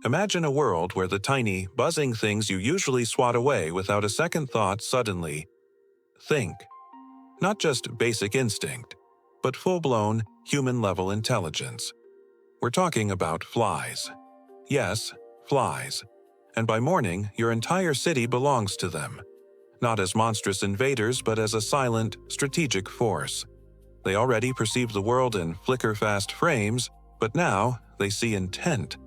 Imagine a world where the tiny, buzzing things you usually swat away without a second thought suddenly think. Not just basic instinct, but full-blown, human-level intelligence. We're talking about flies. Yes, flies. And by morning, your entire city belongs to them. Not as monstrous invaders, but as a silent, strategic force. They already perceive the world in flicker-fast frames, but now they see intent.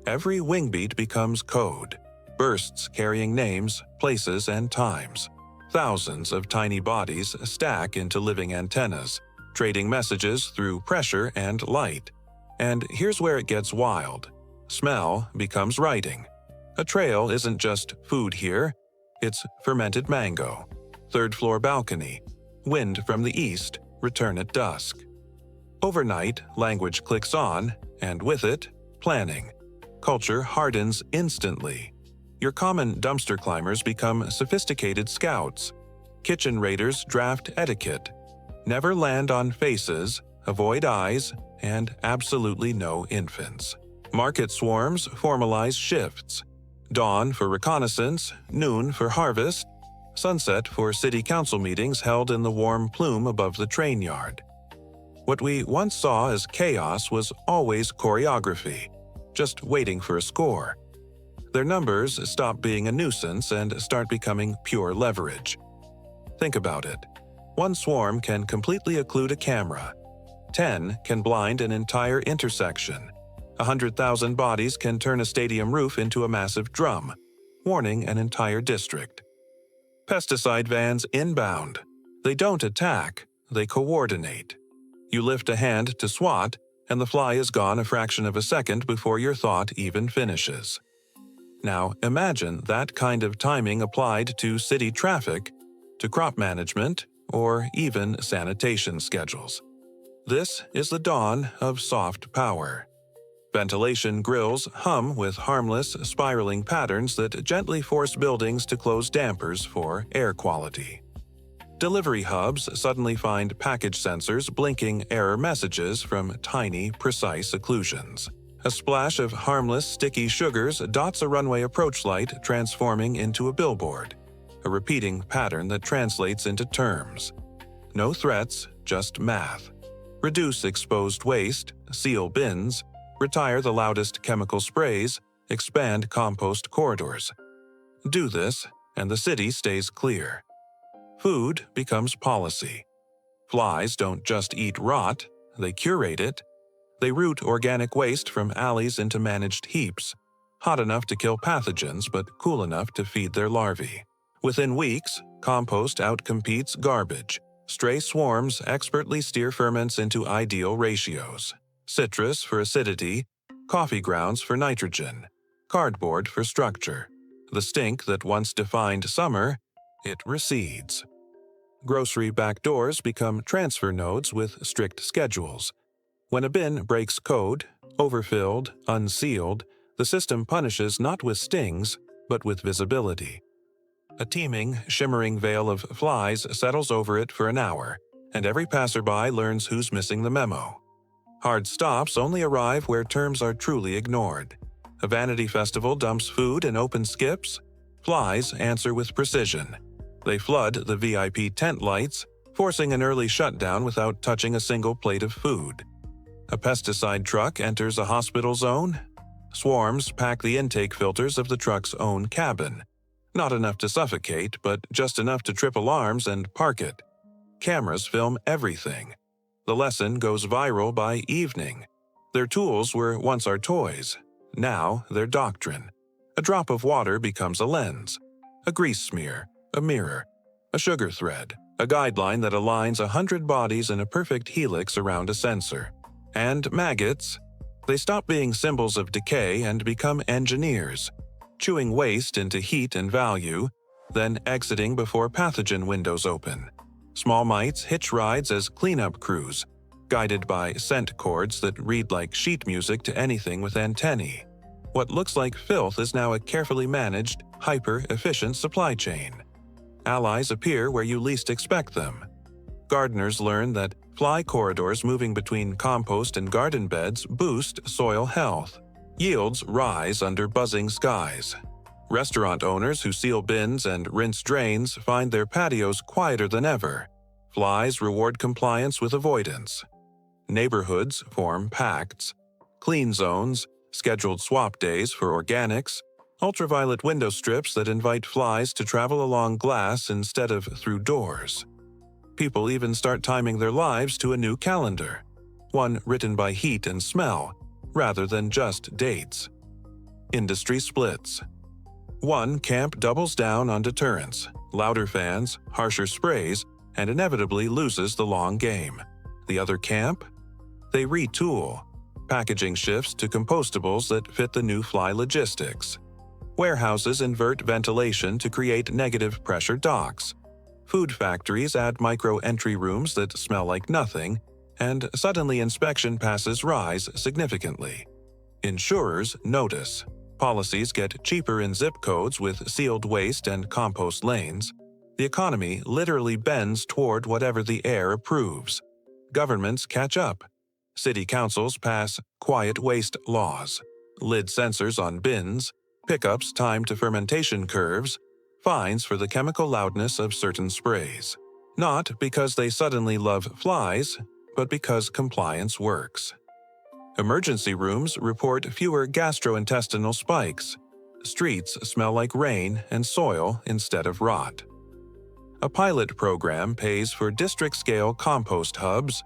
Every wingbeat becomes code, bursts carrying names, places, and times. Thousands of tiny bodies stack into living antennas, trading messages through pressure and light. And here's where it gets wild. Smell becomes writing. A trail isn't just food here, it's fermented mango, third-floor balcony, wind from the east, return at dusk. Overnight, language clicks on, and with it, planning. Culture hardens instantly. Your common dumpster climbers become sophisticated scouts. Kitchen raiders draft etiquette. Never land on faces, avoid eyes, and absolutely no infants. Market swarms formalize shifts. Dawn for reconnaissance, noon for harvest, sunset for city council meetings held in the warm plume above the train yard. What we once saw as chaos was always choreography, just waiting for a score. Their numbers stop being a nuisance and start becoming pure leverage. Think about it. One swarm can completely occlude a camera. 10 can blind an entire intersection. 100,000 bodies can turn a stadium roof into a massive drum, warning an entire district. Pesticide vans inbound. They don't attack, they coordinate. You lift a hand to swat, and the fly is gone a fraction of a second before your thought even finishes. Now imagine that kind of timing applied to city traffic, to crop management, or even sanitation schedules. This is the dawn of soft power. Ventilation grills hum with harmless, spiraling patterns that gently force buildings to close dampers for air quality. Delivery hubs suddenly find package sensors blinking error messages from tiny, precise occlusions. A splash of harmless, sticky sugars dots a runway approach light, transforming into a billboard. A repeating pattern that translates into terms. No threats, just math. Reduce exposed waste, seal bins, retire the loudest chemical sprays, expand compost corridors. Do this, and the city stays clear. Food becomes policy. Flies don't just eat rot, they curate it. They route organic waste from alleys into managed heaps, hot enough to kill pathogens but cool enough to feed their larvae. Within weeks, compost outcompetes garbage. Stray swarms expertly steer ferments into ideal ratios. Citrus for acidity, coffee grounds for nitrogen, cardboard for structure. The stink that once defined summer, it recedes. Grocery back doors become transfer nodes with strict schedules. When a bin breaks code, overfilled, unsealed, the system punishes not with stings, but with visibility. A teeming, shimmering veil of flies settles over it for an hour, and every passerby learns who's missing the memo. Hard stops only arrive where terms are truly ignored. A vanity festival dumps food in open skips. Flies answer with precision. They flood the VIP tent lights, forcing an early shutdown without touching a single plate of food. A pesticide truck enters a hospital zone. Swarms pack the intake filters of the truck's own cabin. Not enough to suffocate, but just enough to trip alarms and park it. Cameras film everything. The lesson goes viral by evening. Their tools were once our toys. Now they're doctrine. A drop of water becomes a lens. A grease smear, a mirror, a sugar thread, a guideline that aligns 100 bodies in a perfect helix around a sensor. And maggots, they stop being symbols of decay and become engineers, chewing waste into heat and value, then exiting before pathogen windows open. Small mites hitch rides as cleanup crews, guided by scent cords that read like sheet music to anything with antennae. What looks like filth is now a carefully managed, hyper-efficient supply chain. Allies appear where you least expect them. Gardeners learn that fly corridors moving between compost and garden beds boost soil health. Yields rise under buzzing skies. Restaurant owners who seal bins and rinse drains find their patios quieter than ever. Flies reward compliance with avoidance. Neighborhoods form pacts. Clean zones, scheduled swap days for organics, ultraviolet window strips that invite flies to travel along glass instead of through doors. People even start timing their lives to a new calendar, one written by heat and smell, rather than just dates. Industry splits. One camp doubles down on deterrence, louder fans, harsher sprays, and inevitably loses the long game. The other camp? They retool. Packaging shifts to compostables that fit the new fly logistics. Warehouses invert ventilation to create negative pressure docks. Food factories add micro-entry rooms that smell like nothing, and suddenly inspection passes rise significantly. Insurers notice. Policies get cheaper in zip codes with sealed waste and compost lanes. The economy literally bends toward whatever the air approves. Governments catch up. City councils pass quiet waste laws, lid sensors on bins, pickups timed to fermentation curves, fines for the chemical loudness of certain sprays. Not because they suddenly love flies, but because compliance works. Emergency rooms report fewer gastrointestinal spikes. Streets smell like rain and soil instead of rot. A pilot program pays for district-scale compost hubs.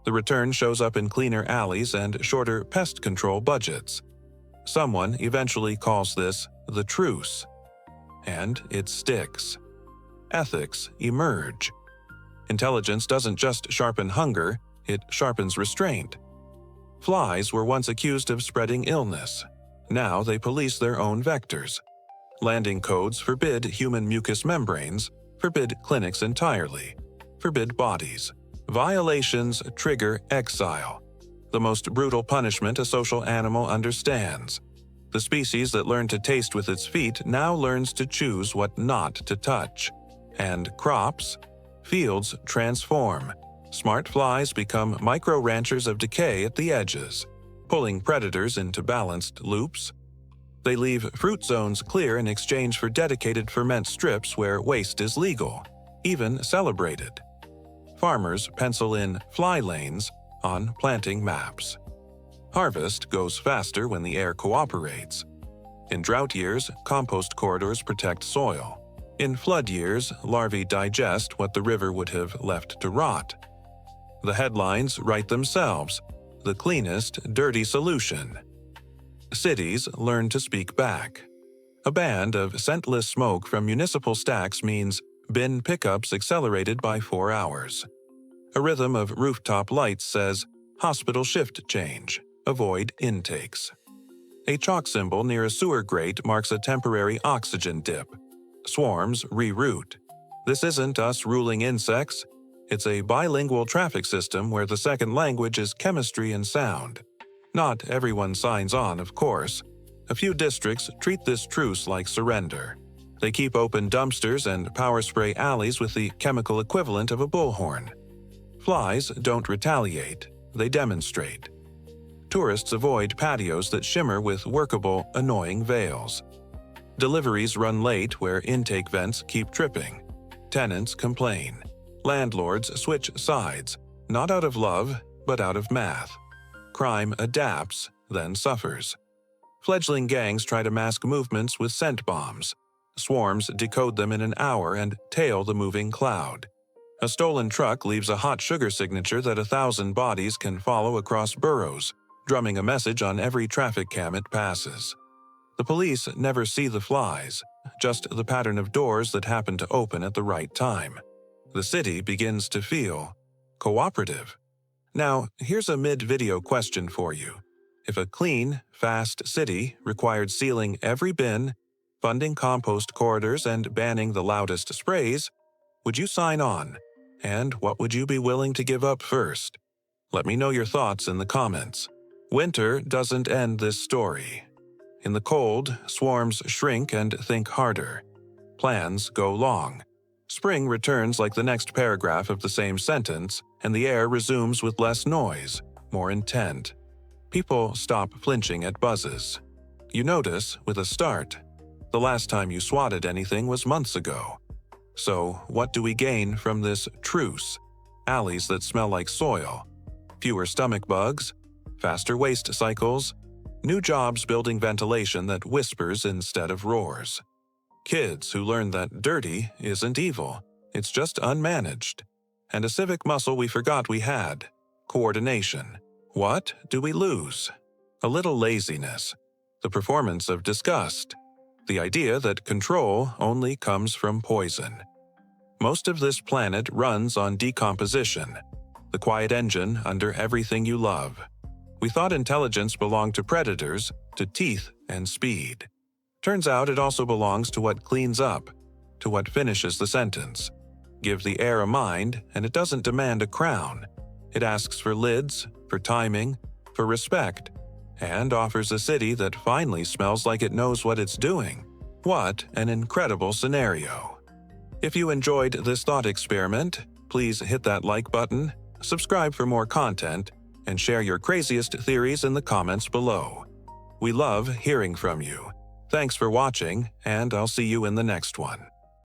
The return shows up in cleaner alleys and shorter pest control budgets. Someone eventually calls this the Truce. And it sticks. Ethics emerge. Intelligence doesn't just sharpen hunger, it sharpens restraint. Flies were once accused of spreading illness. Now they police their own vectors. Landing codes forbid human mucous membranes, forbid clinics entirely, forbid bodies. Violations trigger exile, the most brutal punishment a social animal understands. The species that learned to taste with its feet now learns to choose what not to touch. And crops? Fields transform. Smart flies become micro-ranchers of decay at the edges, pulling predators into balanced loops. They leave fruit zones clear in exchange for dedicated ferment strips where waste is legal, even celebrated. Farmers pencil in fly lanes on planting maps. Harvest goes faster when the air cooperates. In drought years, compost corridors protect soil. In flood years, larvae digest what the river would have left to rot. The headlines write themselves, the cleanest, dirty solution. Cities learn to speak back. A band of scentless smoke from municipal stacks means bin pickups accelerated by 4 hours. A rhythm of rooftop lights says, hospital shift change, avoid intakes. A chalk symbol near a sewer grate marks a temporary oxygen dip. Swarms reroute. This isn't us ruling insects. It's a bilingual traffic system where the second language is chemistry and sound. Not everyone signs on, of course. A few districts treat this truce like surrender. They keep open dumpsters and power spray alleys with the chemical equivalent of a bullhorn. Flies don't retaliate, they demonstrate. Tourists avoid patios that shimmer with workable, annoying veils. Deliveries run late where intake vents keep tripping. Tenants complain. Landlords switch sides, not out of love, but out of math. Crime adapts, then suffers. Fledgling gangs try to mask movements with scent bombs. Swarms decode them in an hour and tail the moving cloud. A stolen truck leaves a hot sugar signature that 1,000 bodies can follow across boroughs, drumming a message on every traffic cam it passes. The police never see the flies, just the pattern of doors that happen to open at the right time. The city begins to feel cooperative. Now, here's a mid-video question for you. If a clean, fast city required sealing every bin, funding compost corridors, and banning the loudest sprays, would you sign on? And what would you be willing to give up first? Let me know your thoughts in the comments. Winter doesn't end this story. In the cold, swarms shrink and think harder. Plans go long. Spring returns like the next paragraph of the same sentence, and the air resumes with less noise, more intent. People stop flinching at buzzes. You notice, with a start, the last time you swatted anything was months ago. So, what do we gain from this truce? Alleys that smell like soil, fewer stomach bugs, faster waste cycles, new jobs building ventilation that whispers instead of roars. Kids who learn that dirty isn't evil, it's just unmanaged. And a civic muscle we forgot we had: coordination. What do we lose? A little laziness, the performance of disgust, the idea that control only comes from poison. Most of this planet runs on decomposition, the quiet engine under everything you love. We thought intelligence belonged to predators, to teeth and speed. Turns out it also belongs to what cleans up, to what finishes the sentence. Give the air a mind, and it doesn't demand a crown. It asks for lids, for timing, for respect, and offers a city that finally smells like it knows what it's doing. What an incredible scenario. If you enjoyed this thought experiment, please hit that like button, subscribe for more content, and share your craziest theories in the comments below. We love hearing from you. Thanks for watching, and I'll see you in the next one.